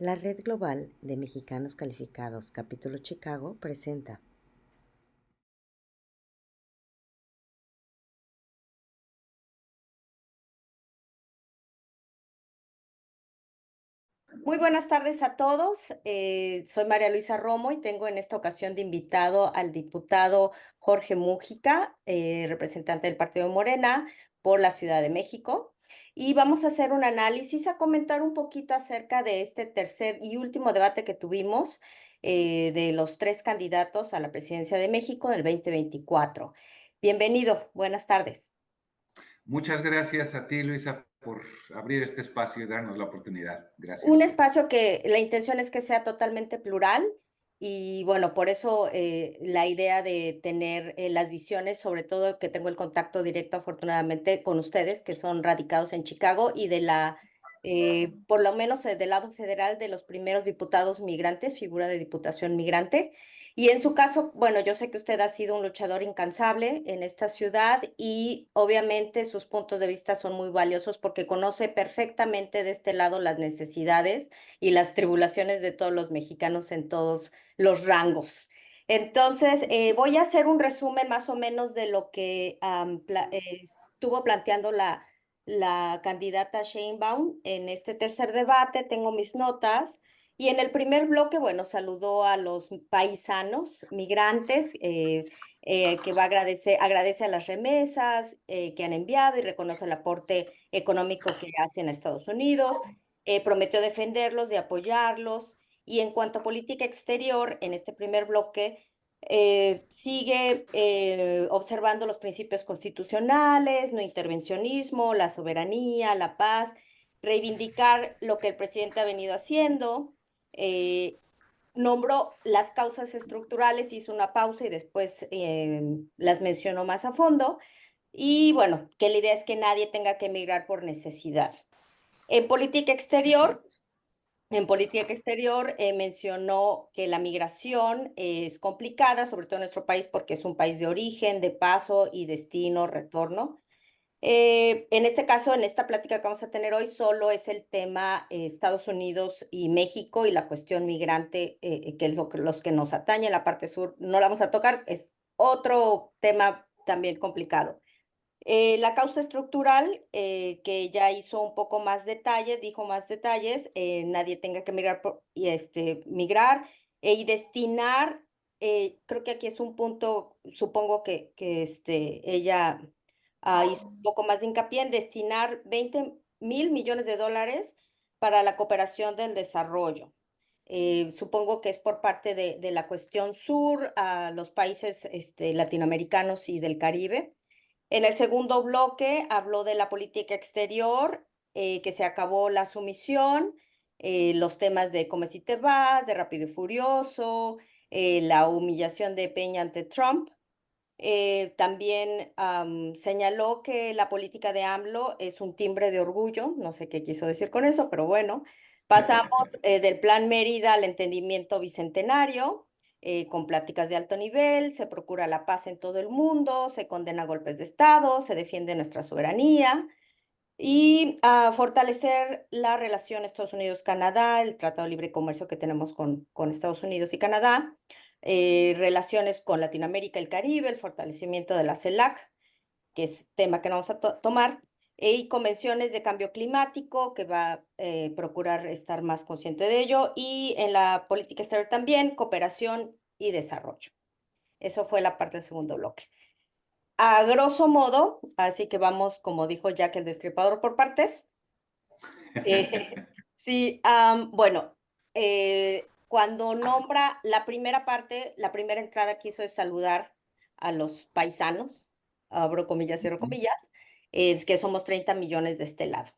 La Red Global de Mexicanos Calificados, Capítulo Chicago, presenta. Muy buenas tardes a todos. Soy María Luisa Romo y tengo en esta ocasión de invitado al diputado Jorge Mújica, representante del Partido Morena por la Ciudad de México. Y vamos a hacer un análisis, a comentar un poquito acerca de este tercer y último debate que tuvimos de los tres candidatos a la presidencia de México en el 2024. Bienvenido, buenas tardes. Muchas gracias a ti, Luisa, por abrir este espacio y darnos la oportunidad. Un Gracias. espacio que la intención es que sea totalmente plural y bueno, por eso la idea de tener las visiones, sobre todo que tengo el contacto directo afortunadamente con ustedes que son radicados en Chicago y por lo menos del lado federal de los primeros diputados migrantes, figura de diputación migrante. Y en su caso, bueno, yo sé que usted ha sido un luchador incansable en esta ciudad y obviamente sus puntos de vista son muy valiosos porque conoce perfectamente de este lado las necesidades y las tribulaciones de todos los mexicanos en todos los rangos. Entonces, voy a hacer un resumen más o menos de lo que estuvo planteando la candidata Sheinbaum en este tercer debate. Tengo mis notas. Y en el primer bloque, bueno, saludó a los paisanos migrantes, que va a agradece a las remesas que han enviado y reconoce el aporte económico que hacen a Estados Unidos. Prometió defenderlos y apoyarlos. Y en cuanto a política exterior, en este primer bloque, sigue observando los principios constitucionales, no intervencionismo, la soberanía, la paz, reivindicar lo que el presidente ha venido haciendo. eh, Nombró las causas estructurales, hizo una pausa y después las mencionó más a fondo. Y bueno, que la idea es que nadie tenga que emigrar por necesidad. En política exterior, mencionó que la migración es complicada, sobre todo en nuestro país, porque es un país de origen, de paso y destino, retorno. En este caso, en esta plática que vamos a tener hoy, solo es el tema Estados Unidos y México y la cuestión migrante, que es los que nos atañe. La parte sur no la vamos a tocar, es otro tema también complicado. La causa estructural, que ya hizo un poco más detalle, dijo más detalles, nadie tenga que migrar migrar y destinar, creo que aquí es un punto, supongo que ella hizo un poco más de hincapié en destinar 20,000 millones de dólares para la cooperación del desarrollo. Supongo que es por parte de la cuestión sur a los países latinoamericanos y del Caribe. En el segundo bloque habló de la política exterior, que se acabó la sumisión, los temas de Cómo si te vas, de Rápido y Furioso, la humillación de Peña ante Trump. También señaló que la política de AMLO es un timbre de orgullo, no sé qué quiso decir con eso, pero bueno, pasamos del Plan Mérida al entendimiento bicentenario, con pláticas de alto nivel, se procura la paz en todo el mundo, se condena golpes de Estado, se defiende nuestra soberanía y fortalecer la relación Estados Unidos-Canadá, el Tratado de Libre Comercio que tenemos con Estados Unidos y Canadá, relaciones con Latinoamérica y el Caribe, el fortalecimiento de la CELAC, que es tema que no vamos a tomar, y convenciones de cambio climático, que va a procurar estar más consciente de ello, y en la política exterior también, cooperación y desarrollo. Eso fue la parte del segundo bloque. A grosso modo, así que vamos, como dijo Jack el Destripador, por partes. Sí, bueno, cuando nombra la primera parte, la primera entrada que hizo es saludar a los paisanos, abro comillas, cierro Ujú. comillas, es que somos 30 millones de este lado.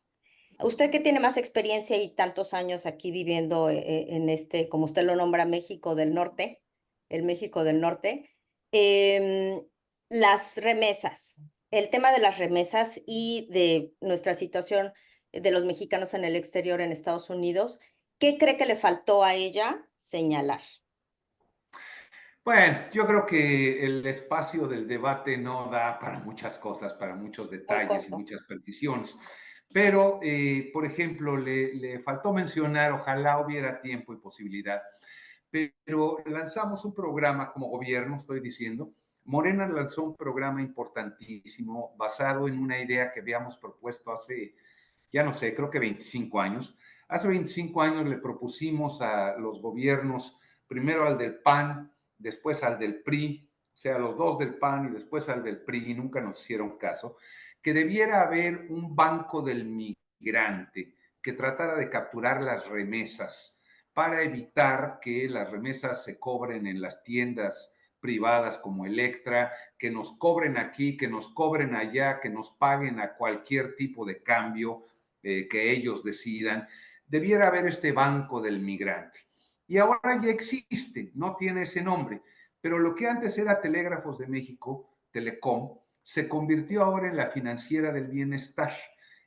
Usted que tiene más experiencia y tantos años aquí viviendo en este, como usted lo nombra, México del Norte, el México del Norte, em, las remesas, el tema de las remesas y de nuestra situación de los mexicanos en el exterior en Estados Unidos, ¿qué cree que le faltó a ella señalar? Bueno, yo creo que el espacio del debate no da para muchas cosas, para muchos Muy detalles y corto. muchas precisiones. Pero, por ejemplo, le faltó mencionar, ojalá hubiera tiempo y posibilidad, pero lanzamos un programa como gobierno, estoy diciendo. Morena lanzó un programa importantísimo basado en una idea que habíamos propuesto hace, ya no sé, creo que 25 años. Hace 25 años le propusimos a los gobiernos, primero al del PAN, después al del PRI, o sea, los dos del PAN y después al del PRI, y nunca nos hicieron caso, que debiera haber un banco del migrante que tratara de capturar las remesas para evitar que las remesas se cobren en las tiendas privadas como Electra, que nos cobren aquí, que nos cobren allá, que nos paguen a cualquier tipo de cambio que ellos decidan. Debiera haber este banco del migrante. Y ahora ya existe, no tiene ese nombre, pero lo que antes era Telégrafos de México, Telecom, se convirtió ahora en la Financiera del Bienestar.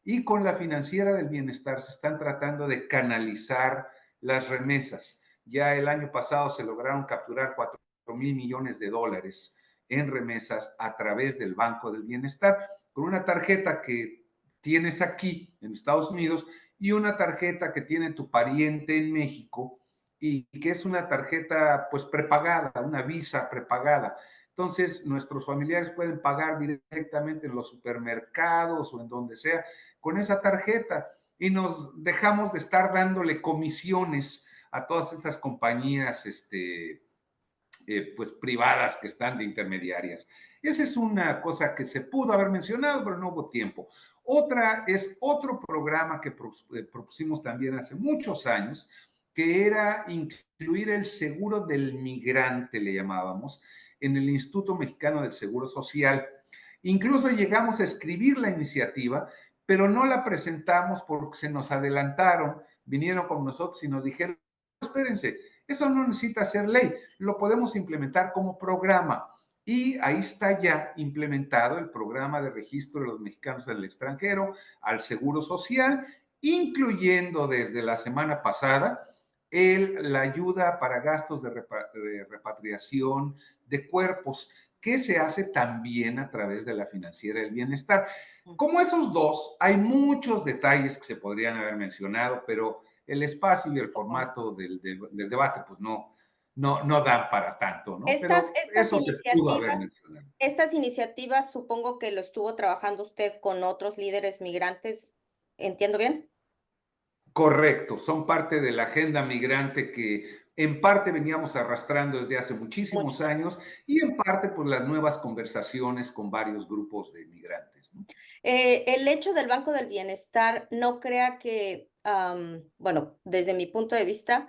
Y con la Financiera del Bienestar se están tratando de canalizar las remesas. Ya el año pasado se lograron capturar 4,000 millones de dólares en remesas a través del Banco del Bienestar, con una tarjeta que tienes aquí en Estados Unidos y una tarjeta que tiene tu pariente en México y que es una tarjeta pues prepagada, una visa prepagada. Entonces, nuestros familiares pueden pagar directamente en los supermercados o en donde sea con esa tarjeta y nos dejamos de estar dándole comisiones a todas estas compañías pues privadas que están de intermediarias. Esa es una cosa que se pudo haber mencionado, pero no hubo tiempo. Otra es otro programa que propusimos también hace muchos años, que era incluir el seguro del migrante, le llamábamos, en el Instituto Mexicano del Seguro Social. Incluso llegamos a escribir la iniciativa, pero no la presentamos porque se nos adelantaron, vinieron con nosotros y nos dijeron, espérense, eso no necesita ser ley, lo podemos implementar como programa. Y ahí está ya implementado el programa de registro de los mexicanos en el extranjero al Seguro Social, incluyendo desde la semana pasada la ayuda para gastos de repatriación de cuerpos, que se hace también a través de la Financiera del Bienestar. Como esos dos, hay muchos detalles que se podrían haber mencionado, pero el espacio y el formato del debate, pues no dan para tanto, ¿no? Pero eso se pudo haber mencionado. Estas iniciativas, supongo que lo estuvo trabajando usted con otros líderes migrantes, ¿entiendo bien? Correcto, son parte de la agenda migrante que en parte veníamos arrastrando desde hace muchísimos años y en parte por las nuevas conversaciones con varios grupos de migrantes, ¿no? El hecho del Banco del Bienestar no crea que, bueno, desde mi punto de vista,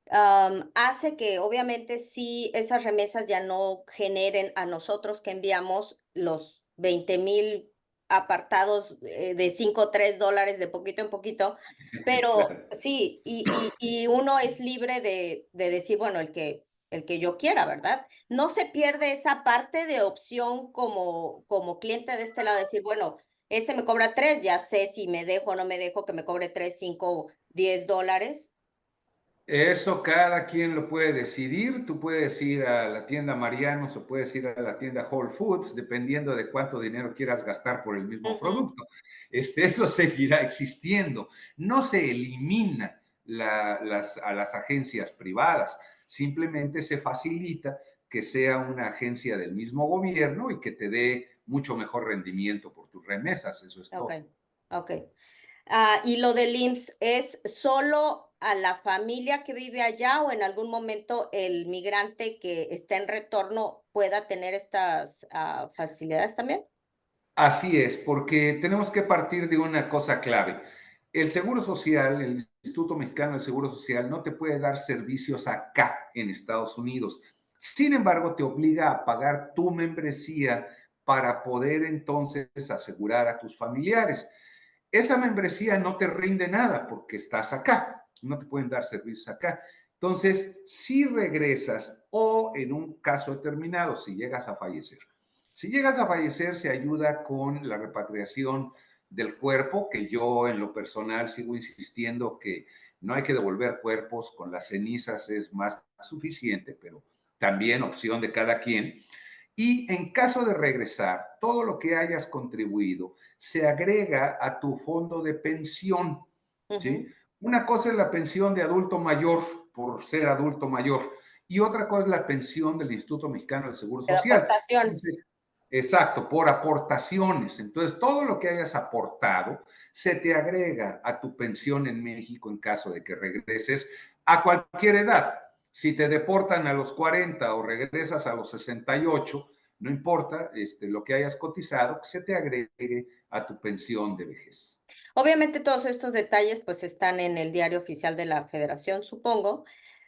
hace que obviamente sí esas remesas ya no generen a nosotros que enviamos los 20,000 apartados de 5 o 3 dólares de poquito en poquito, pero Claro. sí, y uno es libre de decir, bueno, el que yo quiera, ¿verdad? No se pierde esa parte de opción como cliente de este lado, decir, bueno, este me cobra 3, ya sé si me dejo o no me dejo que me cobre 3, 5, 10 dólares. Eso cada quien lo puede decidir. Tú puedes ir a la tienda Marianos o puedes ir a la tienda Whole Foods, dependiendo de cuánto dinero quieras gastar por el mismo Ujú. producto. Eso seguirá existiendo. No se elimina a las agencias privadas, simplemente se facilita que sea una agencia del mismo gobierno y que te dé mucho mejor rendimiento por tus remesas. Eso es Ok, todo. ok. Y lo del IMSS, ¿es solo a la familia que vive allá o en algún momento el migrante que está en retorno pueda tener estas facilidades también? Así es, porque tenemos que partir de una cosa clave. El Seguro Social, el Instituto Mexicano del Seguro Social, no te puede dar servicios acá en Estados Unidos. Sin embargo, te obliga a pagar tu membresía para poder entonces asegurar a tus familiares. Esa membresía no te rinde nada porque estás acá, no te pueden dar servicios acá. Entonces, si regresas o en un caso determinado, si llegas a fallecer, si llegas a fallecer, se ayuda con la repatriación del cuerpo, que yo en lo personal sigo insistiendo que no hay que devolver cuerpos, con las cenizas es más suficiente, pero también opción de cada quien. Y en caso de regresar, todo lo que hayas contribuido se agrega a tu fondo de pensión, ¿sí? Ujú. Una cosa es la pensión de adulto mayor por ser adulto mayor y otra cosa es la pensión del Instituto Mexicano del Seguro De Social. aportaciones. Entonces, exacto, por aportaciones. Entonces, todo lo que hayas aportado se te agrega a tu pensión en México en caso de que regreses a cualquier edad. Si te deportan a los 40 o regresas a los 68, no importa lo que hayas cotizado, que se te agregue a tu pensión de vejez. Obviamente todos estos detalles pues están en el diario oficial de la Federación, supongo,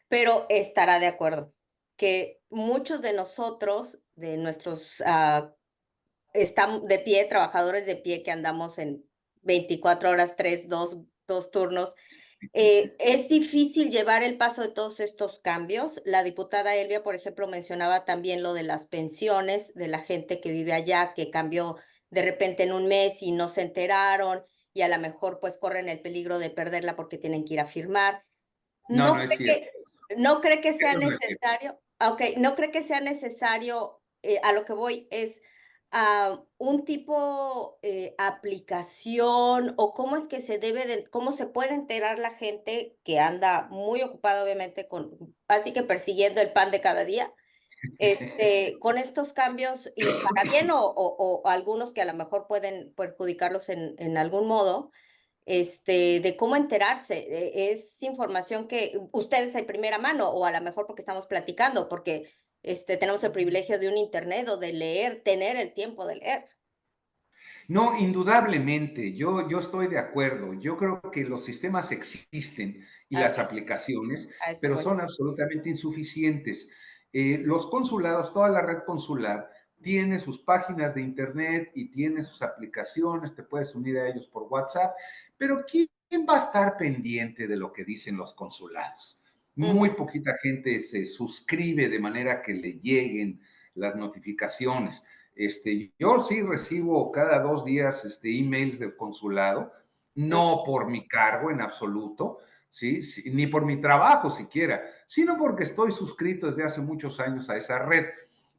pero estará de acuerdo que muchos de nosotros, de nuestros estamos de pie, trabajadores de pie que andamos en 24 horas, dos turnos, es difícil llevar el paso de todos estos cambios. La diputada Elvia, por ejemplo, mencionaba también lo de las pensiones de la gente que vive allá, que cambió de repente en un mes y no se enteraron y a lo mejor pues corren el peligro de perderla porque tienen que ir a firmar. No, ¿No no es cree cierto. no cree que sea Eso no es cierto. necesario? Okey, ¿no cree que sea necesario? A lo que voy es, un tipo, aplicación, o cómo es que se debe de cómo se puede enterar la gente que anda muy ocupada, obviamente, con así que persiguiendo el pan de cada día, con estos cambios y para bien o algunos que a lo mejor pueden perjudicarlos en algún modo, de cómo enterarse. Es información que ustedes de primera mano, o a lo mejor porque estamos platicando, porque tenemos el privilegio de un internet o de leer, tener el tiempo de leer. No, indudablemente, yo estoy de acuerdo. Yo creo que los sistemas existen y las Así es, aplicaciones, a eso pero voy. son absolutamente insuficientes. Los consulados, toda la red consular, tiene sus páginas de internet y tiene sus aplicaciones, te puedes unir a ellos por WhatsApp, pero ¿quién va a estar pendiente de lo que dicen los consulados? Muy Ujú, poquita gente se suscribe de manera que le lleguen las notificaciones. Yo sí recibo cada 2 días emails del consulado, ujú. no por mi cargo en absoluto, ¿sí? Sí, ni por mi trabajo siquiera, sino porque estoy suscrito desde hace muchos años a esa red.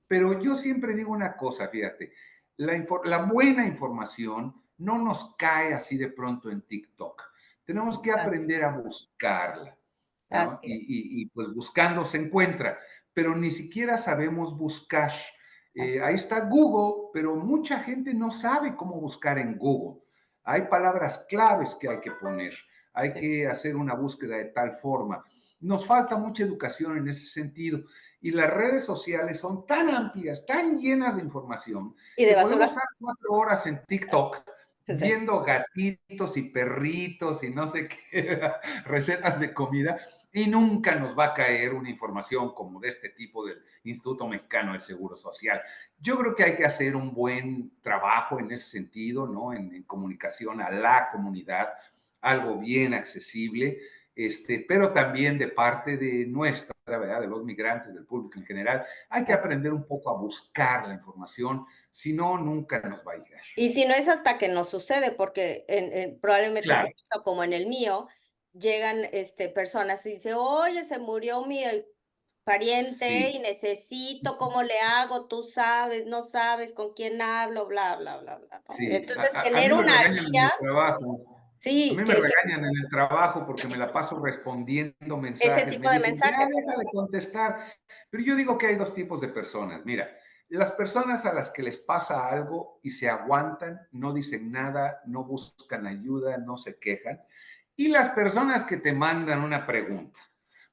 Pero yo siempre digo una cosa, fíjate, la buena información no nos cae así de pronto en TikTok. Tenemos que Así aprender a buscarla, ¿no? así es, Y pues buscando se encuentra, pero ni siquiera sabemos buscar. así Ahí está Google, pero mucha gente no sabe cómo buscar en Google. Hay palabras claves que hay que poner, hay es. que hacer una búsqueda de tal forma. Nos falta mucha educación en ese sentido. Y las redes sociales son tan amplias, tan llenas de información, ¿Y de que podemos basura? estar 4 horas en TikTok Sí. viendo gatitos y perritos y no sé qué recetas de comida y nunca nos va a caer una información como de este tipo del Instituto Mexicano del Seguro Social. Yo creo que hay que hacer un buen trabajo en ese sentido, ¿no? En comunicación a la comunidad, algo bien accesible, pero también de parte de nuestra, ¿verdad? De los migrantes, del público en general, hay que aprender un poco a buscar la información, si no, nunca nos va a llegar. Y si no es hasta que nos sucede, porque probablemente en su Claro, caso, como en el mío, llegan personas y dicen, oye, se murió mi pariente sí. y necesito, ¿cómo le hago? Tú sabes, no sabes con quién hablo, bla, bla, bla, bla, ¿no? Sí, Entonces, a mí tener me una regañan en guía, el trabajo. A sí, mí me regañan en el trabajo porque me la paso respondiendo ese mensajes. Me tipo de dicen, ya mensajes. deja de contestar. Pero yo digo que hay dos tipos de personas. Mira, las personas a las que les pasa algo y se aguantan, no dicen nada, no buscan ayuda, no se quejan. Y las personas que te mandan una pregunta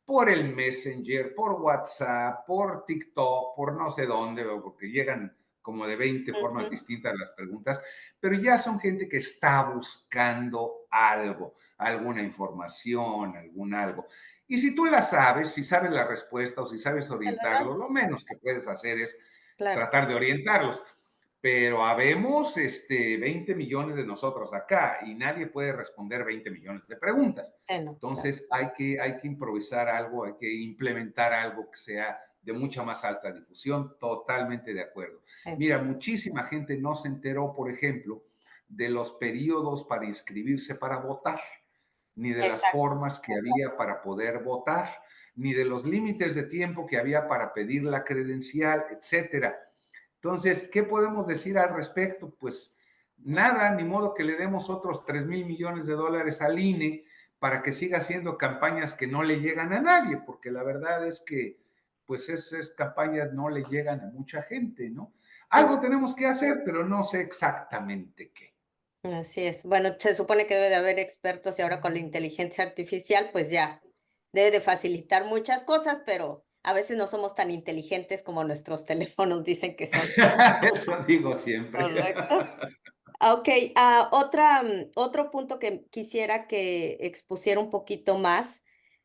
por el Messenger, por WhatsApp, por TikTok, por no sé dónde, porque llegan como de 20 formas Ujú, distintas las preguntas, pero ya son gente que está buscando algo, alguna información, algún algo. Y si tú la sabes, si sabes la respuesta o si sabes te la dan, orientarlo, lo menos que puedes hacer es claro. tratar de orientarlos. Pero habemos 20 millones de nosotros acá y nadie puede responder 20 millones de preguntas. No, claro. Entonces hay que improvisar algo, hay que implementar algo que sea de mucha más alta difusión, totalmente de acuerdo. Sí. Mira, muchísima gente no se enteró, por ejemplo, de los periodos para inscribirse para votar, ni de las Exacto. formas que había para poder votar, ni de los límites de tiempo que había para pedir la credencial, etcétera. Entonces, ¿qué podemos decir al respecto? Pues nada, ni modo que le demos otros 3,000 millones de dólares al INE para que siga haciendo campañas que no le llegan a nadie, porque la verdad es que pues esas campañas no le llegan a mucha gente, ¿no? Algo tenemos que hacer, pero no sé exactamente qué. Así es. Bueno, se supone que debe de haber expertos y ahora con la inteligencia artificial, pues ya debe de facilitar muchas cosas, pero a veces no somos tan inteligentes como nuestros teléfonos dicen que son. Eso digo siempre. Correcto. Ok, otro punto que quisiera que expusiera un poquito más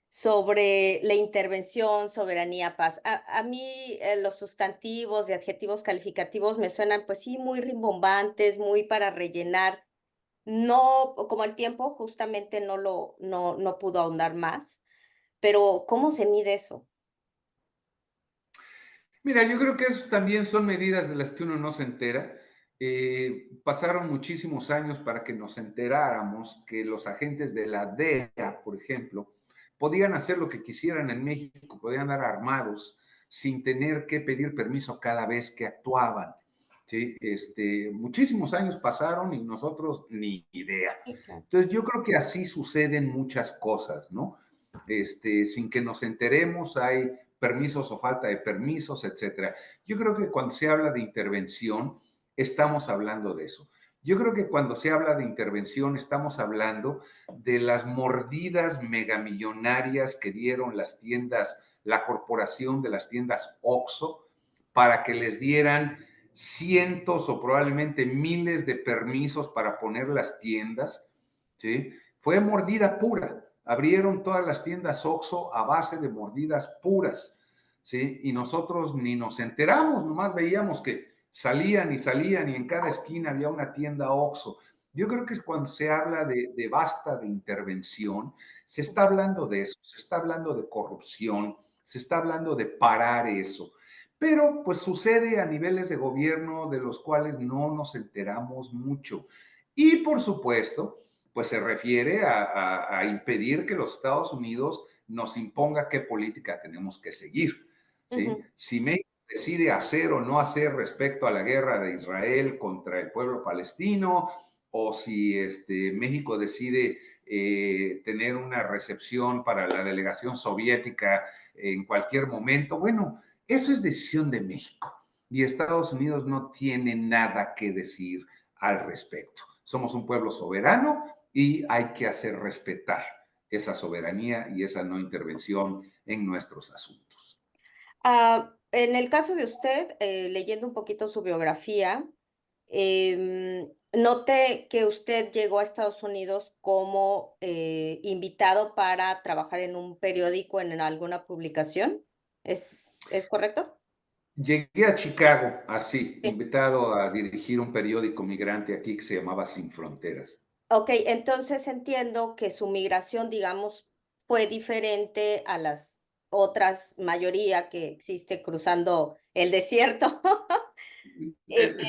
sobre la intervención, soberanía, paz. A mí los sustantivos y adjetivos calificativos me suenan, pues sí, muy rimbombantes, muy para rellenar. No, como el tiempo justamente no pudo ahondar más, pero ¿cómo se mide eso? Mira, yo creo que esos también son medidas de las que uno no se entera. Pasaron muchísimos años para que nos enteráramos que los agentes de la DEA, por ejemplo, podían hacer lo que quisieran en México, podían andar armados sin tener que pedir permiso cada vez que actuaban. ¿Sí? Muchísimos años pasaron y nosotros ni idea. Sí, claro. Entonces, yo creo que así suceden muchas cosas, ¿no? Sin que nos enteremos, hay permisos o falta de permisos, etcétera. Yo creo que cuando se habla de intervención, estamos hablando de eso. Yo creo que cuando se habla de intervención, estamos hablando de las mordidas megamillonarias que dieron las tiendas, la corporación de las tiendas OXXO, para que les dieran cientos o probablemente miles de permisos para poner las tiendas, ¿sí? Fue mordida pura. Abrieron todas las tiendas OXXO a base de mordidas puras, ¿sí? Y nosotros ni nos enteramos, nomás veíamos que salían y en cada esquina había una tienda OXXO. Yo creo que cuando se habla de basta de intervención, se está hablando de eso, se está hablando de corrupción, se está hablando de parar eso. Pero pues sucede a niveles de gobierno de los cuales no nos enteramos mucho. Y por supuesto, pues se refiere a impedir que los Estados Unidos nos imponga qué política tenemos que seguir. ¿Sí? Ujú. Si México decide hacer o no hacer respecto a la guerra de Israel contra el pueblo palestino, o si México decide tener una recepción para la delegación soviética en cualquier momento, bueno, eso es decisión de México y Estados Unidos no tiene nada que decir al respecto. Somos un pueblo soberano y hay que hacer respetar esa soberanía y esa no intervención en nuestros asuntos. En el caso de usted, leyendo un poquito su biografía, noté que usted llegó a Estados Unidos como invitado para trabajar en un periódico, en alguna publicación. ¿Es correcto? Llegué a Chicago así, Sí. invitado a dirigir un periódico migrante aquí que se llamaba Sin Fronteras. Ok, entonces entiendo que su migración, digamos, fue diferente a las otras mayoría que existe cruzando el desierto.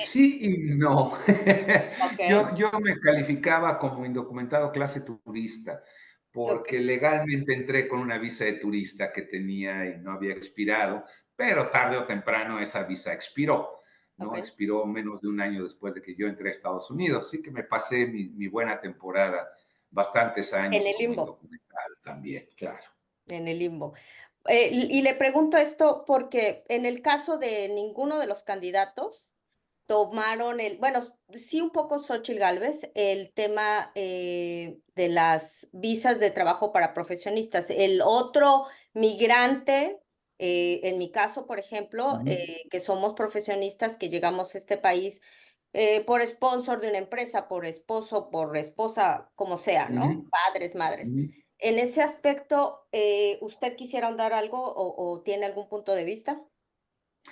Sí y no. Ok, Yo me calificaba como indocumentado clase turista, ok, porque legalmente entré con una visa de turista que tenía y no había expirado, pero tarde o temprano esa visa expiró, ¿no? ok. Expiró menos de un año después de que yo entré a Estados Unidos, así que me pasé mi buena temporada, bastantes En años el como limbo. indocumentado también, claro. En el limbo. Y le pregunto esto porque en el caso de ninguno de los candidatos tomaron bueno, sí un poco Xóchitl Gálvez, el tema de las visas de trabajo para profesionistas. El otro migrante, en mi caso, por ejemplo, Ujú, que somos profesionistas que llegamos a este país por sponsor de una empresa, por esposo, por esposa, como sea, ¿no? ujú, Padres, madres. ujú. En ese aspecto, ¿usted quisiera ahondar algo o tiene algún punto de vista?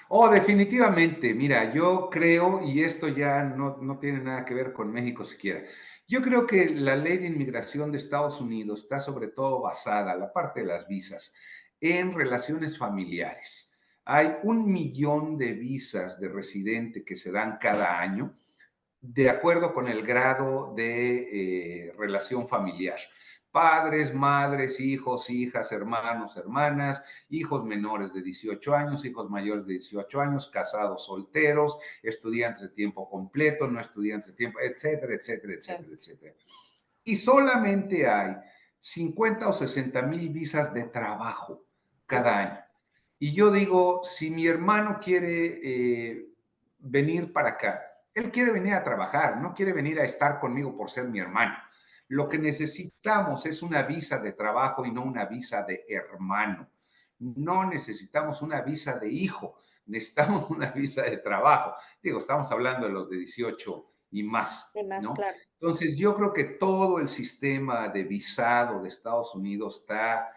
Oh, definitivamente. Mira, yo creo, y esto ya no tiene nada que ver con México siquiera, yo creo que la ley de inmigración de Estados Unidos está sobre todo basada, la parte de las visas, en relaciones familiares. Hay 1 millón de visas de residente que se dan cada año de acuerdo con el grado de relación familiar. padres, madres, hijos, hijas, hermanos, hermanas, hijos menores de 18 años, hijos mayores de 18 años, casados, solteros, estudiantes de tiempo completo, no estudiantes de tiempo, etcétera, etcétera, etcétera, etcétera. Y solamente hay 50 o 60 mil visas de trabajo cada año. Y yo digo, si mi hermano quiere venir para acá, él quiere venir a trabajar, no quiere venir a estar conmigo por ser mi hermano. Lo que necesitamos es una visa de trabajo y no una visa de hermano. No necesitamos una visa de hijo, necesitamos una visa de trabajo. Digo, estamos hablando de los de 18 y más, ¿no? Claro. Entonces, yo creo que todo el sistema de visado de Estados Unidos está,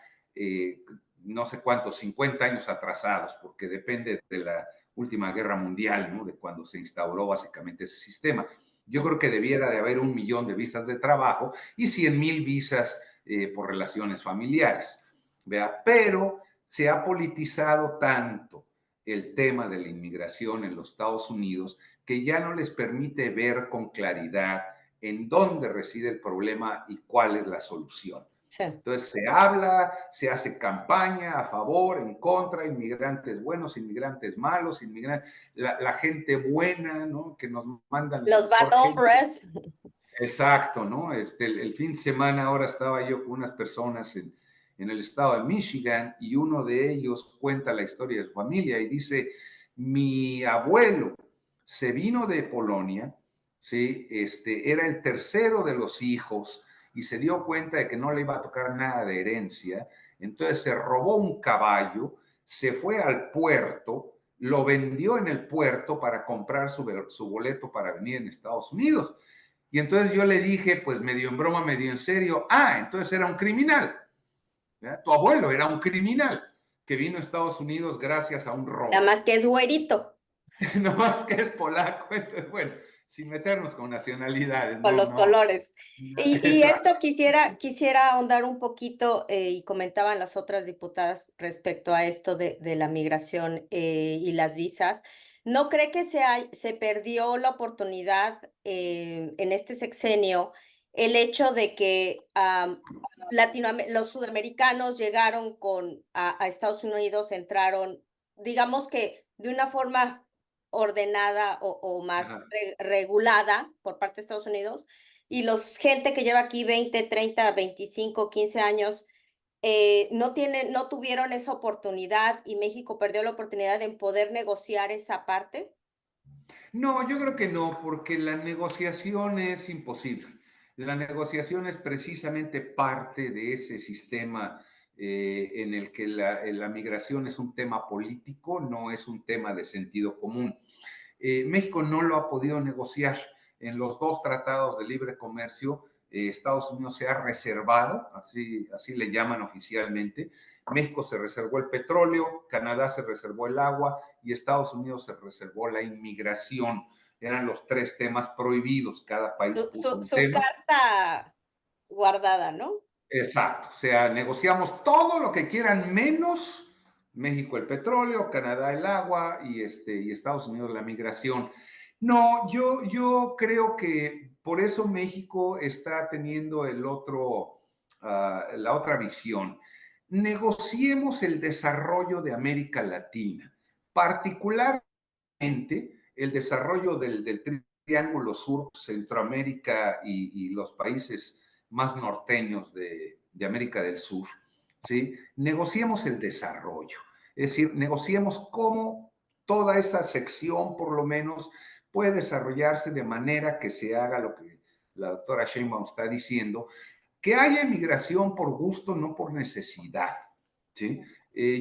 no sé cuántos, 50 años atrasados, porque depende de la última guerra mundial, ¿no? De cuando se instauró básicamente ese sistema. Yo creo que debiera de haber 1 millón de visas de trabajo y 100,000 visas por relaciones familiares, ¿vea? Pero se ha politizado tanto el tema de la inmigración en los Estados Unidos que ya no les permite ver con claridad en dónde reside el problema y cuál es la solución. Sí. Entonces se habla, se hace campaña a favor, en contra, inmigrantes buenos, inmigrantes malos, la gente buena, ¿no? Que nos mandan Los bad hombres. Exacto, ¿no? El fin de semana ahora estaba yo con unas personas en el estado de Michigan y uno de ellos cuenta la historia de su familia y dice, mi abuelo se vino de Polonia, ¿sí? Era el tercero de los hijos y se dio cuenta de que no le iba a tocar nada de herencia, entonces se robó un caballo, se fue al puerto, lo vendió en el puerto para comprar su boleto para venir en Estados Unidos. Y entonces yo le dije, pues medio en broma, medio en serio, entonces era un criminal. ¿Verdad? Tu abuelo era un criminal que vino a Estados Unidos gracias a un robo. Nada más que es güerito. No más que es polaco. Entonces, bueno, sin meternos con nacionalidades. Con los colores. Y Exacto. esto quisiera ahondar un poquito, y comentaban las otras diputadas respecto a esto de la migración y las visas. ¿No cree que se perdió la oportunidad en este sexenio el hecho de que los sudamericanos llegaron a Estados Unidos, entraron, digamos que de una forma ordenada o más regulada por parte de Estados Unidos, y gente que lleva aquí 20, 30, 25, 15 años, no tuvieron esa oportunidad y México perdió la oportunidad en poder negociar esa parte? No, yo creo que no, porque la negociación es imposible. La negociación es precisamente parte de ese sistema en el que la migración es un tema político, no es un tema de sentido común. México no lo ha podido negociar. En los 2 tratados de libre comercio, Estados Unidos se ha reservado, así le llaman oficialmente. México se reservó el petróleo, Canadá se reservó el agua y Estados Unidos se reservó la inmigración. Eran los 3 temas prohibidos. Cada país puso un Su tema. carta guardada, ¿no? Exacto, o sea, negociamos todo lo que quieran menos México el petróleo, Canadá el agua y Estados Unidos la migración. No, yo creo que por eso México está teniendo la otra visión. Negociemos el desarrollo de América Latina, particularmente el desarrollo del Triángulo Sur, Centroamérica y los países más norteños de América del Sur, ¿sí? Negociemos el desarrollo, es decir, negociemos cómo toda esa sección, por lo menos, puede desarrollarse de manera que se haga lo que la doctora Sheinbaum está diciendo, que haya inmigración por gusto, no por necesidad, ¿sí?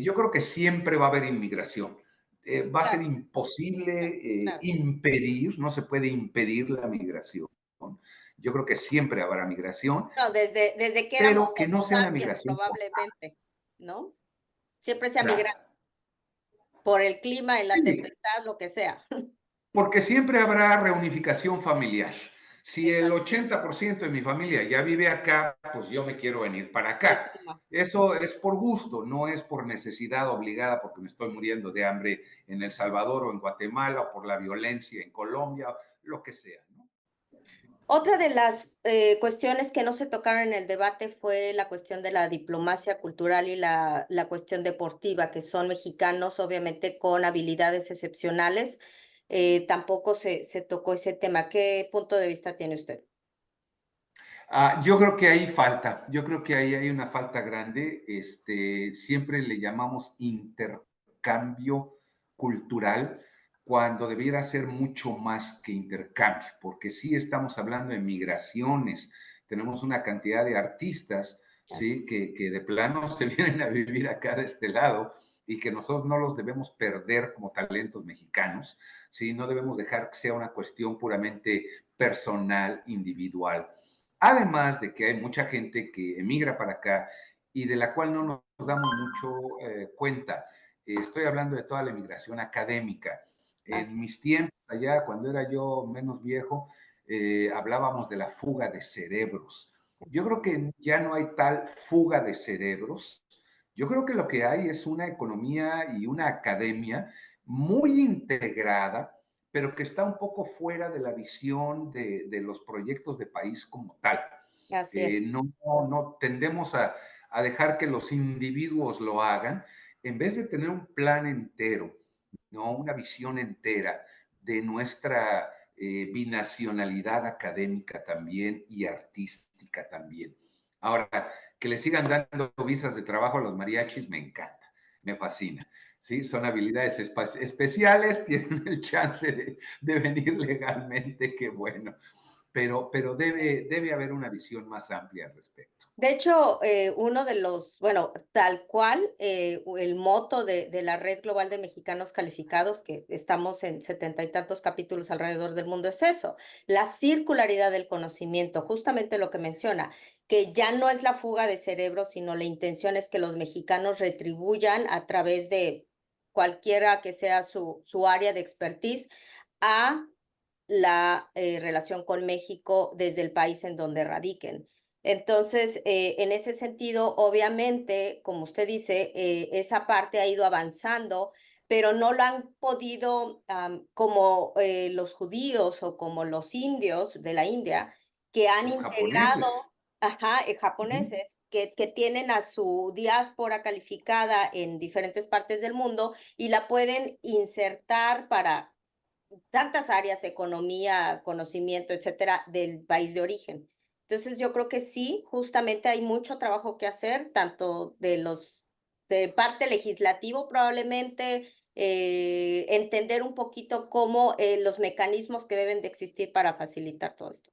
Yo creo que siempre va a haber inmigración. Va a ser imposible impedir, no se puede impedir la migración. Yo creo que siempre habrá migración, No, desde que éramos pero que no Homo sea una sapiens, migración probablemente, ¿no? Siempre se ha forzada. migrado por el clima, en la Sí, tempestad, lo que sea. porque siempre habrá reunificación familiar. Si el Exacto. 80% de mi familia ya vive acá, pues yo me quiero venir para Se acá. suma. Eso es por gusto, no es por necesidad obligada porque me estoy muriendo de hambre en El Salvador o en Guatemala o por la violencia en Colombia, lo que sea, ¿no? Otra de las cuestiones que no se tocaron en el debate fue la cuestión de la diplomacia cultural y la cuestión deportiva, que son mexicanos, obviamente, con habilidades excepcionales. Tampoco se tocó ese tema. ¿Qué punto de vista tiene usted? Yo creo que ahí falta, yo creo que ahí hay una falta grande. Siempre le llamamos intercambio cultural cuando debiera ser mucho más que intercambio, porque sí estamos hablando de migraciones, tenemos una cantidad de artistas, Así. sí, que de plano se vienen a vivir acá de este lado y que nosotros no los debemos perder como talentos mexicanos, sí, no debemos dejar que sea una cuestión puramente personal, individual. Además de que hay mucha gente que emigra para acá y de la cual no nos damos mucho cuenta. Estoy hablando de toda la emigración académica. En Así. mis tiempos, allá cuando era yo menos viejo, hablábamos de la fuga de cerebros. Yo creo que ya no hay tal fuga de cerebros. Yo creo que lo que hay es una economía y una academia muy integrada, pero que está un poco fuera de la visión de los proyectos de país como tal. Así es. No tendemos a dejar que los individuos lo hagan en vez de tener un plan entero, ¿no? Una visión entera de nuestra binacionalidad académica también y artística también. Ahora, que le sigan dando visas de trabajo a los mariachis me encanta, me fascina. ¿Sí? Son habilidades especiales, tienen el chance de venir legalmente, qué bueno, pero debe haber una visión más amplia al respecto. De hecho, uno de los, bueno, tal cual, el moto de la Red Global de Mexicanos Calificados, que estamos en 70 y tantos capítulos alrededor del mundo, es eso, la circularidad del conocimiento, justamente lo que menciona, que ya no es la fuga de cerebros, sino la intención es que los mexicanos retribuyan a través de cualquiera que sea su área de expertise a la relación con México desde el país en donde radiquen. Entonces, en ese sentido, obviamente, como usted dice, esa parte ha ido avanzando, pero no lo han podido, como los judíos o como los indios de la India, que han Los japoneses. integrado, ajá, Ujú. japoneses, que tienen a su diáspora calificada en diferentes partes del mundo y la pueden insertar para tantas áreas, economía, conocimiento, etcétera, del país de origen. Entonces, yo creo que sí, justamente hay mucho trabajo que hacer, tanto de parte legislativo probablemente, entender un poquito cómo los mecanismos que deben de existir para facilitar todo esto.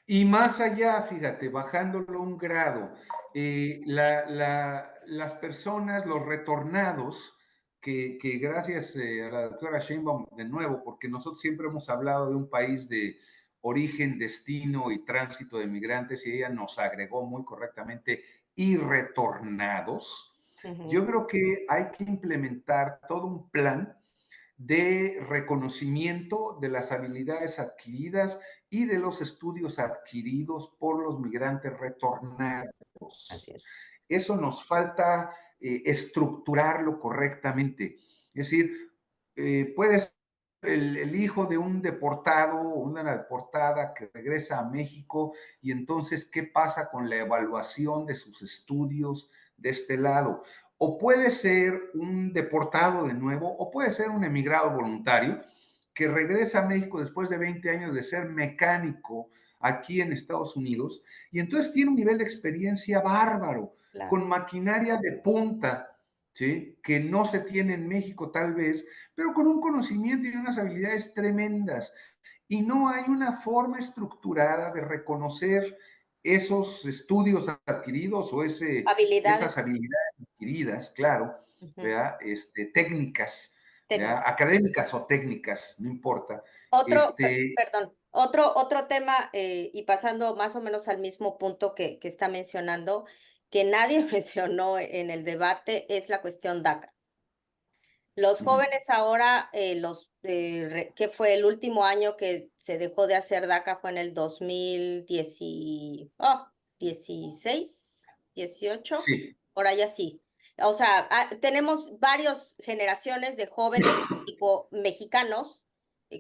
Y más allá, fíjate, bajándolo un grado, las personas, los retornados, que gracias a la doctora Sheinbaum de nuevo, porque nosotros siempre hemos hablado de un país de origen, destino y tránsito de migrantes, y ella nos agregó muy correctamente, y retornados. Ujú. Yo creo que hay que implementar todo un plan de reconocimiento de las habilidades adquiridas y de los estudios adquiridos por los migrantes Así retornados. es. Eso nos falta estructurarlo correctamente. Es decir, puede ser el hijo de un deportado o una deportada que regresa a México y entonces, ¿qué pasa con la evaluación de sus estudios de este lado? O puede ser un deportado de nuevo, o puede ser un emigrado voluntario que regresa a México después de 20 años de ser mecánico aquí en Estados Unidos y entonces tiene un nivel de experiencia bárbaro, Claro. con maquinaria de punta, ¿sí? Que no se tiene en México tal vez, pero con un conocimiento y unas habilidades tremendas. Y no hay una forma estructurada de reconocer esos estudios adquiridos o Habilidades. esas habilidades adquiridas, claro, Ujú. ¿verdad? Técnicas, ¿verdad? Técnicas. Académicas o técnicas, no importa. Otro, Este, perdón, otro tema, y pasando más o menos al mismo punto que está mencionando, que nadie mencionó en el debate, es la cuestión DACA. Los ujú, jóvenes ahora, que fue el último año que se dejó de hacer DACA, fue en el 2016, 18, sí, por ahí así. O sea, tenemos varias generaciones de jóvenes mexicanos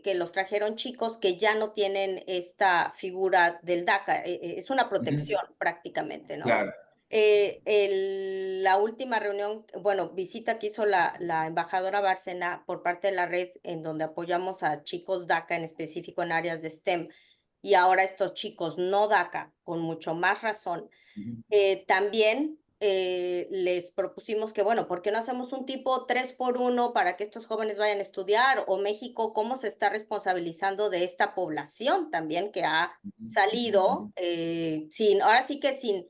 que los trajeron chicos que ya no tienen esta figura del DACA. Es una Ujú. protección prácticamente, ¿no? Claro. La última reunión, bueno, visita que hizo la embajadora Bárcena por parte de la red en donde apoyamos a chicos DACA en específico en áreas de STEM y ahora estos chicos no DACA, con mucho más razón, Ujú. también les propusimos que, bueno, ¿por qué no hacemos un tipo 3x1 para que estos jóvenes vayan a estudiar? O México, ¿cómo se está responsabilizando de esta población también que ha Ujú. salido sin, ahora sí que sin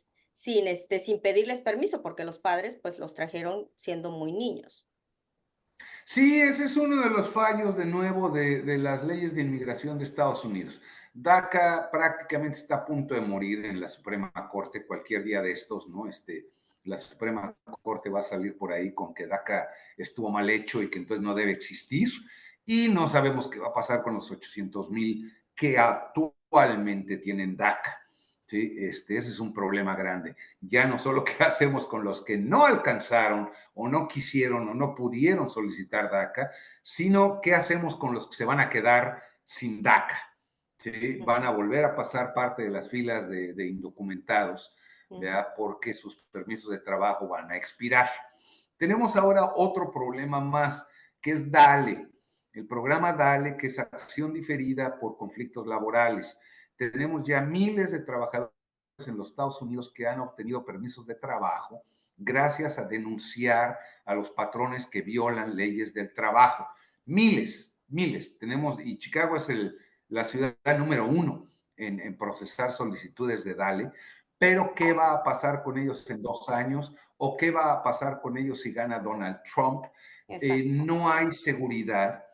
pedirles permiso, porque los padres pues los trajeron siendo muy niños. Sí, ese es uno de los fallos de nuevo de las leyes de inmigración de Estados Unidos. DACA prácticamente está a punto de morir en la Suprema Corte cualquier día de estos, ¿no? La Suprema Corte va a salir por ahí con que DACA estuvo mal hecho y que entonces no debe existir. Y no sabemos qué va a pasar con los 800,000 que actualmente tienen DACA. ¿Sí? Ese es un problema grande. Ya no solo qué hacemos con los que no alcanzaron o no quisieron o no pudieron solicitar DACA, sino qué hacemos con los que se van a quedar sin DACA. ¿Sí? Van a volver a pasar parte de las filas de indocumentados, ¿verdad? Porque sus permisos de trabajo van a expirar. Tenemos ahora otro problema más, que es DALE, el programa DALE, que es acción diferida por conflictos laborales. Tenemos ya miles de trabajadores en los Estados Unidos que han obtenido permisos de trabajo gracias a denunciar a los patrones que violan leyes del trabajo. Miles, miles. Tenemos, y Chicago es la ciudad número 1 en procesar solicitudes de DALE, pero ¿qué va a pasar con ellos en 2 años? ¿O qué va a pasar con ellos si gana Donald Trump? Exacto. No hay seguridad.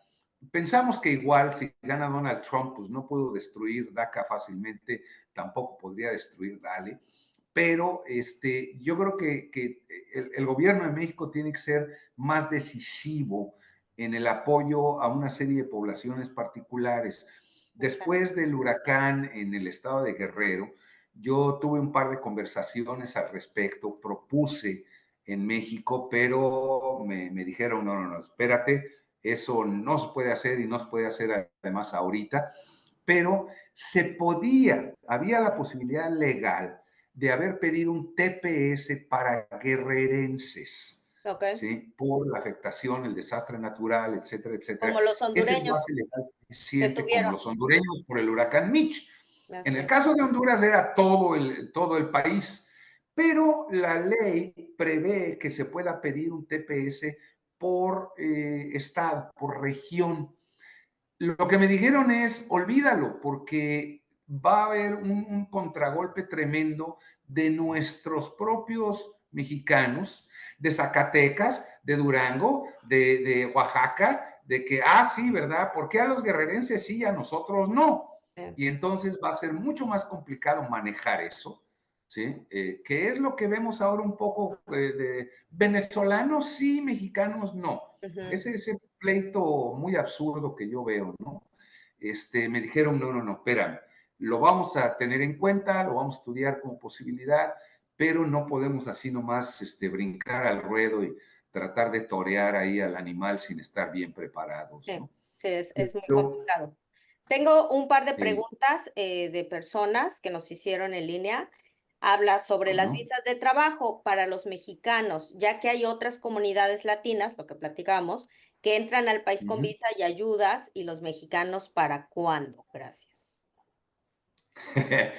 Pensamos que igual si gana Donald Trump, pues no puedo destruir DACA fácilmente, tampoco podría destruir DALE, pero yo creo que el gobierno de México tiene que ser más decisivo en el apoyo a una serie de poblaciones particulares. Exacto. Después del huracán en el estado de Guerrero, yo tuve un par de conversaciones al respecto, propuse en México, pero me dijeron, no, no, no, espérate, eso no se puede hacer y no se puede hacer además ahorita, pero se podía, había la posibilidad legal de haber pedido un TPS para guerrerenses, Ok. ¿sí? Por la afectación, el desastre natural, etcétera, etcétera. Como los Ese es hondureños base legal que suficiente como tuvieron. los hondureños por el huracán Mitch. En Así el es. caso de Honduras era todo el país, pero la ley prevé que se pueda pedir un TPS por estado, por región. Lo que me dijeron es, olvídalo, porque va a haber un contragolpe tremendo de nuestros propios mexicanos, de Zacatecas, de Durango, de Oaxaca, de que, sí, ¿verdad? ¿Por qué a los guerrerenses sí y a nosotros no? Sí. Y entonces va a ser mucho más complicado manejar eso, ¿sí? Que es lo que vemos ahora un poco de venezolanos sí, mexicanos no. Ujú. Ese pleito muy absurdo que yo veo, ¿no? Me dijeron, no, no, no, espérame, lo vamos a tener en cuenta, lo vamos a estudiar como posibilidad, pero no podemos así nomás brincar al ruedo y tratar de torear ahí al animal sin estar bien preparados, Sí, ¿no? sí, es muy Pero, complicado. Tengo un par de eh, preguntas de personas que nos hicieron en línea. Habla sobre las ¿no? visas de trabajo para los mexicanos, ya que hay otras comunidades latinas, lo que platicamos, que entran al país con Uh visa y ayudas, y los mexicanos, ¿para cuándo? Gracias. -huh.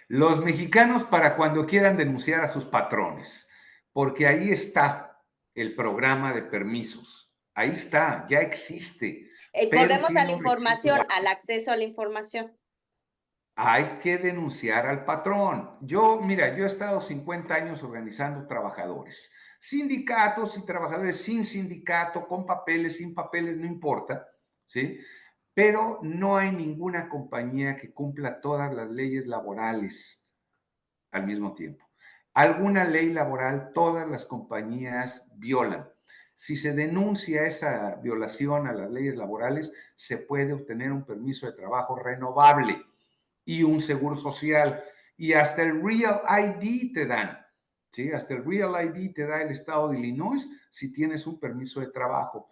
Los mexicanos para cuando quieran denunciar a sus patrones, porque ahí está el programa de permisos. Ahí está, ya existe, pero Volvemos a tiene la un requisito información, al básico. acceso a la información. Hay que denunciar al patrón. Mira, yo he estado 50 años organizando trabajadores, sindicatos y trabajadores sin sindicato, con papeles, sin papeles, no importa, ¿sí? Pero no hay ninguna compañía que cumpla todas las leyes laborales al mismo tiempo. Alguna ley laboral todas las compañías violan. Si se denuncia esa violación a las leyes laborales, se puede obtener un permiso de trabajo renovable y un seguro social. Y hasta el Real ID te dan. ¿Sí? Hasta el Real ID te da el estado de Illinois si tienes un permiso de trabajo.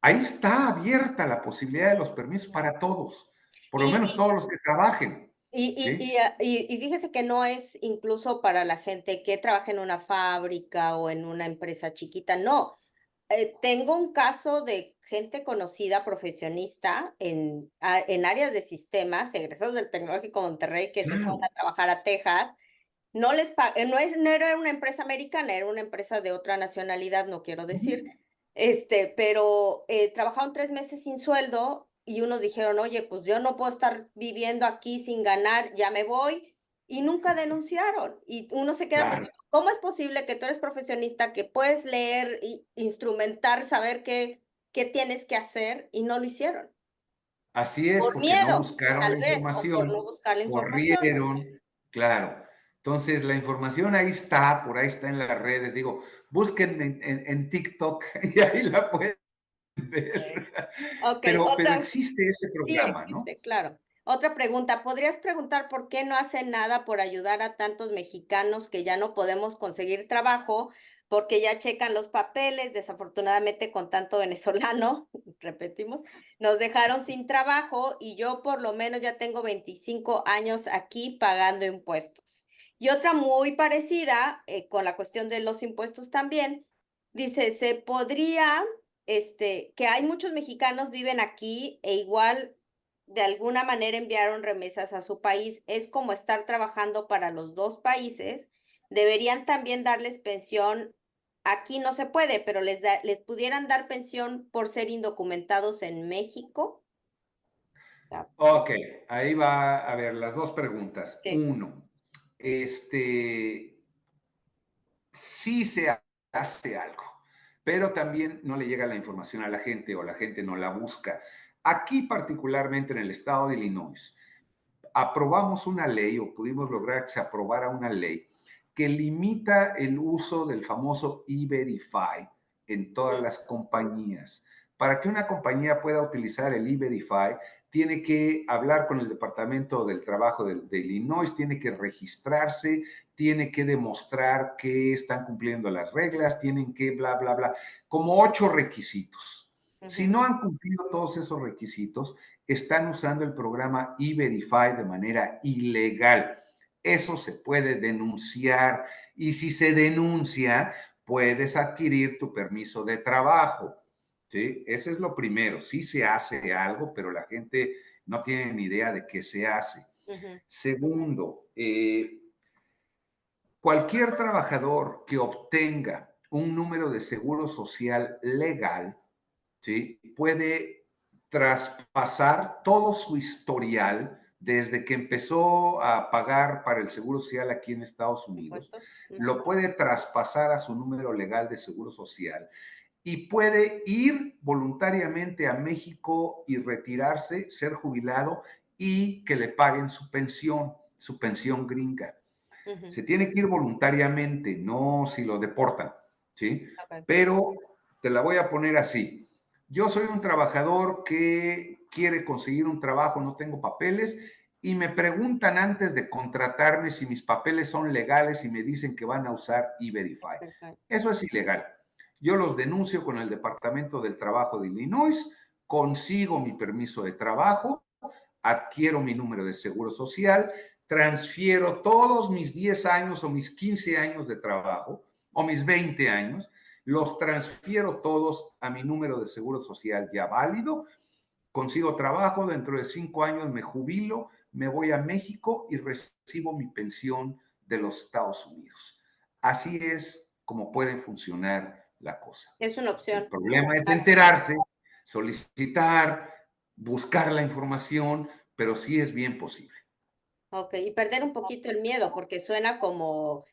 ahí está abierta la posibilidad de los permisos para todos, por lo menos Y, todos los que trabajen, ¿sí? y fíjese que no es incluso para la gente que trabaja en una fábrica o en una empresa chiquita, no. Tengo un caso de gente conocida, profesionista en áreas de sistemas, egresados del Tecnológico de Monterrey, que se fueron Claro. a trabajar a Texas. No les no era una empresa americana, era una empresa de otra nacionalidad, no quiero decir, Ujú. pero trabajaron 3 meses sin sueldo y unos dijeron, oye, pues yo no puedo estar viviendo aquí sin ganar, ya me voy, y nunca denunciaron. Y uno se queda Claro. pensando, ¿cómo es posible que tú eres profesionista, que puedes leer, instrumentar, saber qué tienes que hacer y no lo hicieron? Así es, Por porque no miedo, buscaron tal la vez, o por no información, buscar la información, no sé. corrieron, claro. Entonces, la información ahí está, por ahí está en las redes. Digo, busquen en TikTok y ahí la pueden ver. Ok, Pero otra. existe ese Sí, programa, ¿no? existe, claro. Otra pregunta, ¿podrías preguntar por qué no hacen nada por ayudar a tantos mexicanos que ya no podemos conseguir trabajo porque ya checan los papeles? Desafortunadamente, con tanto venezolano, repetimos, nos dejaron sin trabajo y yo por lo menos ya tengo 25 años aquí pagando impuestos. Y otra muy parecida, con la cuestión de los impuestos también, dice, se podría que hay muchos mexicanos viven aquí e igual de alguna manera enviaron remesas a su país. Es como estar trabajando para los dos países. Deberían también darles pensión. Aquí no se puede, pero les pudieran dar pensión por ser indocumentados en México. Ah, Ok, ahí va a ver las dos preguntas. sí. Uno, sí se hace algo, pero también no le llega la información a la gente o la gente no la busca. Aquí, particularmente en el estado de Illinois, aprobamos una ley o pudimos lograr que se aprobara una ley que limita el uso del famoso E-Verify en todas Ujú, las compañías. Para que una compañía pueda utilizar el E-Verify, tiene que hablar con el Departamento del Trabajo de Illinois, tiene que registrarse, tiene que demostrar que están cumpliendo las reglas, tienen que bla, bla, bla, como 8 requisitos. Si ujú. no han cumplido todos esos requisitos, están usando el programa E-Verify de manera ilegal. Eso se puede denunciar y si se denuncia, puedes adquirir tu permiso de trabajo. ¿Sí? Ese es lo primero. Sí se hace algo, pero la gente no tiene ni idea de qué se hace. Ujú, Segundo, cualquier trabajador que obtenga un número de seguro social legal, ¿sí? Puede traspasar todo su historial desde que empezó a pagar para el seguro social aquí en Estados Unidos, impuestos. Ujú. lo puede traspasar a su número legal de seguro social y puede ir voluntariamente a México y retirarse, ser jubilado y que le paguen su pensión gringa. Ujú, Se tiene que ir voluntariamente, no si lo deportan, ¿sí? ok. Pero te la voy a poner así. Yo soy un trabajador que quiere conseguir un trabajo, no tengo papeles, y me preguntan antes de contratarme si mis papeles son legales y me dicen que van a usar E-Verify. Perfecto. Eso es ilegal. Yo los denuncio con el Departamento del Trabajo de Illinois, consigo mi permiso de trabajo, adquiero mi número de seguro social, transfiero todos mis 10 años o mis 15 años de trabajo o mis 20 años, los transfiero todos a mi número de seguro social ya válido, consigo trabajo, dentro de 5 años me jubilo, me voy a México y recibo mi pensión de los Estados Unidos. Así es como puede funcionar la cosa. Es una El opción. problema es Ah, enterarse, solicitar, buscar la información, pero sí es bien posible. ok, y perder un poquito el miedo, porque suena como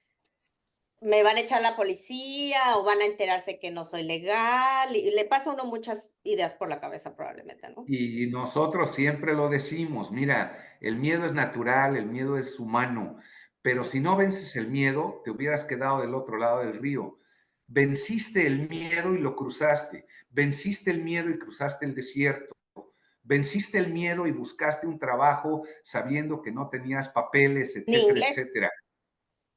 me van a echar la policía o van a enterarse que no soy legal y le pasa a uno muchas ideas por la cabeza probablemente, ¿no? Y nosotros siempre lo decimos, mira, el miedo es natural, el miedo es humano, pero Mm, si no vences el miedo, te hubieras quedado del otro lado del río. Venciste el miedo y lo cruzaste, venciste el miedo y cruzaste el desierto, venciste el miedo y buscaste un trabajo sabiendo que no tenías papeles, ni etcétera, inglés. etcétera.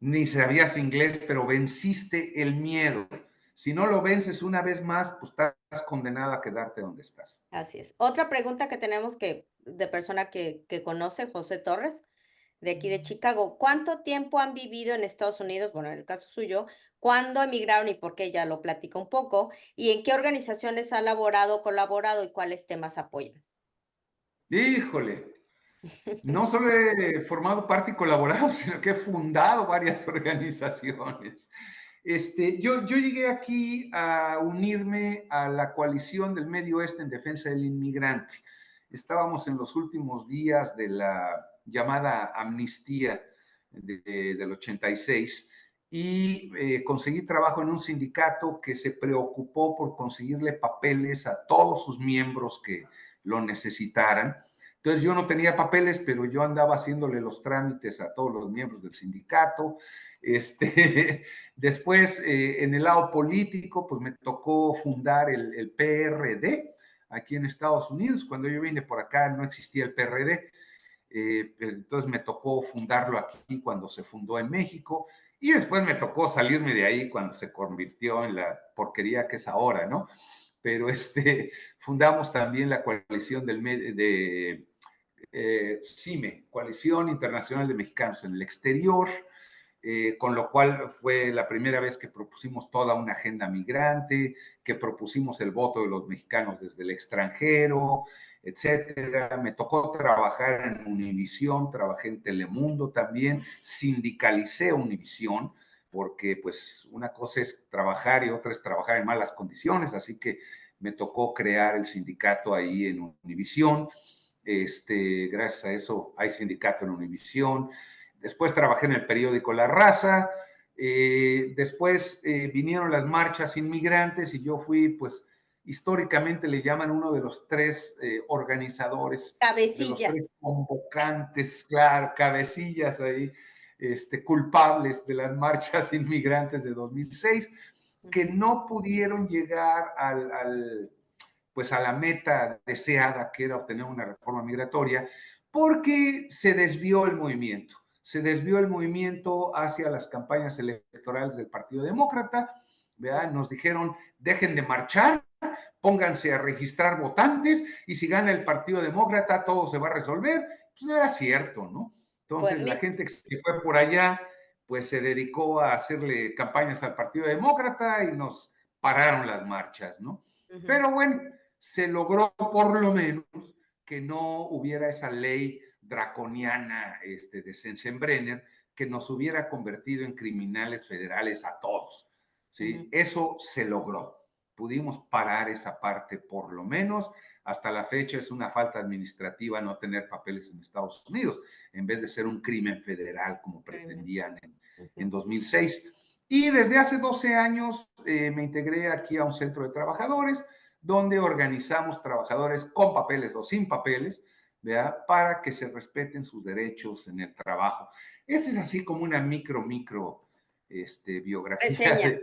Ni sabías inglés, pero venciste el miedo. Si no lo vences una vez más, pues estás condenado a quedarte donde estás. Así es. Otra pregunta que tenemos de persona que conoce, José Torres, de aquí de Chicago. ¿Cuánto tiempo han vivido en Estados Unidos? Bueno, en el caso suyo, ¿cuándo emigraron y por qué? Ya lo platica un poco. ¿Y en qué organizaciones ha laborado, colaborado y cuáles temas apoyan? Híjole, no solo he formado parte y colaborado, sino que he fundado varias organizaciones. Yo llegué aquí a unirme a la coalición del Medio Oeste en defensa del inmigrante. Estábamos en los últimos días de la llamada amnistía del 86 y conseguí trabajo en un sindicato que se preocupó por conseguirle papeles a todos sus miembros que lo necesitaran. Entonces yo no tenía papeles, pero yo andaba haciéndole los trámites a todos los miembros del sindicato. Después, en el lado político, pues me tocó fundar el PRD aquí en Estados Unidos. Cuando yo vine por acá no existía el PRD. Entonces me tocó fundarlo aquí cuando se fundó en México. Y después me tocó salirme de ahí cuando se convirtió en la porquería que es ahora, ¿no? Pero fundamos también la coalición de CIME, Coalición Internacional de Mexicanos en el Exterior, con lo cual fue la primera vez que propusimos toda una agenda migrante, que propusimos el voto de los mexicanos desde el extranjero, etcétera. Me tocó trabajar en Univisión, trabajé en Telemundo también, sindicalicé Univisión, porque pues una cosa es trabajar y otra es trabajar en malas condiciones, así que me tocó crear el sindicato ahí en Univisión. Gracias a eso hay sindicato en Univisión. Después trabajé en el periódico La Raza. Después vinieron las marchas inmigrantes y yo fui, pues, históricamente le llaman uno de los tres organizadores, de los Cabecillas. tres convocantes, claro, cabecillas ahí, culpables de las marchas inmigrantes de 2006, que no pudieron llegar pues a la meta deseada, que era obtener una reforma migratoria, porque se desvió el movimiento. Se desvió el movimiento hacia las campañas electorales del Partido Demócrata, ¿verdad? Nos dijeron, dejen de marchar, pónganse a registrar votantes y si gana el Partido Demócrata todo se va a resolver. Pues no era cierto, ¿no? Entonces la gente que se fue por allá, pues se dedicó a hacerle campañas al Partido Demócrata y nos pararon las marchas, ¿no? Pero bueno, se logró por lo menos que no hubiera esa ley draconiana de Sensenbrenner que nos hubiera convertido en criminales federales a todos. ¿Sí? Eso se logró. Pudimos parar esa parte por lo menos. Hasta la fecha es una falta administrativa no tener papeles en Estados Unidos, en vez de ser un crimen federal como pretendían en 2006. Y desde hace 12 años me integré aquí a un centro de trabajadores donde organizamos trabajadores con papeles o sin papeles, ¿verdad? Para que se respeten sus derechos en el trabajo. Esa es así como una micro biografía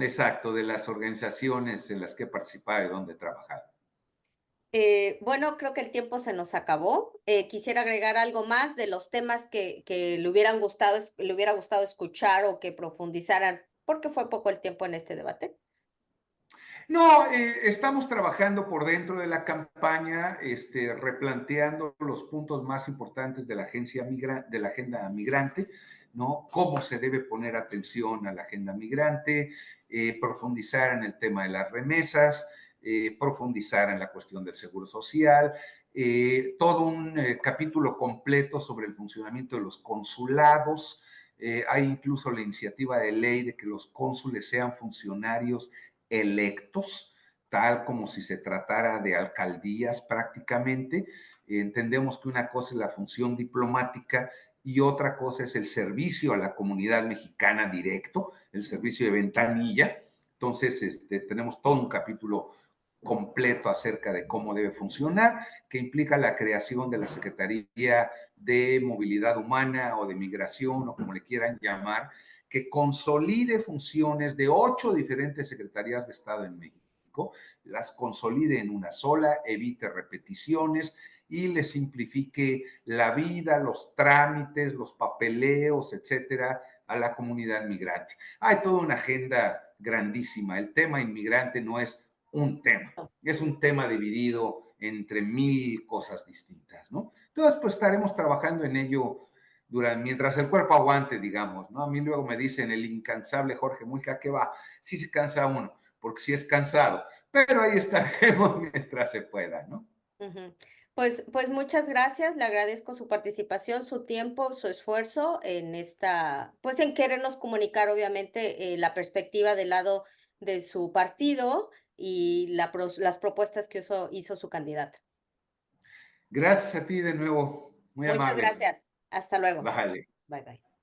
exacto, de las organizaciones en las que he participado y donde he trabajado. Bueno, creo que el tiempo se nos acabó. Quisiera agregar algo más de los temas que le hubiera gustado escuchar o que profundizaran, porque fue poco el tiempo en este debate. No, estamos trabajando por dentro de la campaña, replanteando los puntos más importantes de la de la agenda migrante, ¿no? Cómo se debe poner atención a la agenda migrante, profundizar en el tema de las remesas, profundizar en la cuestión del seguro social, todo un capítulo completo sobre el funcionamiento de los consulados. Hay incluso la iniciativa de ley de que los cónsules sean funcionarios electos, tal como si se tratara de alcaldías prácticamente. Entendemos que una cosa es la función diplomática y otra cosa es el servicio a la comunidad mexicana directo, el servicio de ventanilla. Entonces, tenemos todo un capítulo completo acerca de cómo debe funcionar, que implica la creación de la Secretaría de Movilidad Humana o de Migración o como le quieran llamar, que consolide funciones de 8 diferentes secretarías de Estado en México, las consolide en una sola, evite repeticiones y le simplifique la vida, los trámites, los papeleos, etcétera, a la comunidad migrante. Hay toda una agenda grandísima. El tema inmigrante no es un tema, es un tema dividido entre 1000 cosas distintas, ¿no? Entonces, pues estaremos trabajando en ello mientras el cuerpo aguante, digamos, ¿no? A mí luego me dicen el incansable Jorge Mujica, ¿qué va? Sí se cansa uno, porque sí es cansado, pero ahí estaremos mientras se pueda, ¿no? Ujú. Pues muchas gracias, le agradezco su participación, su tiempo, su esfuerzo en pues en querernos comunicar, obviamente, la perspectiva del lado de su partido y las propuestas que hizo su candidato. Gracias a ti de nuevo, muy Muchas amable. gracias. Hasta luego. Vale. Bye bye.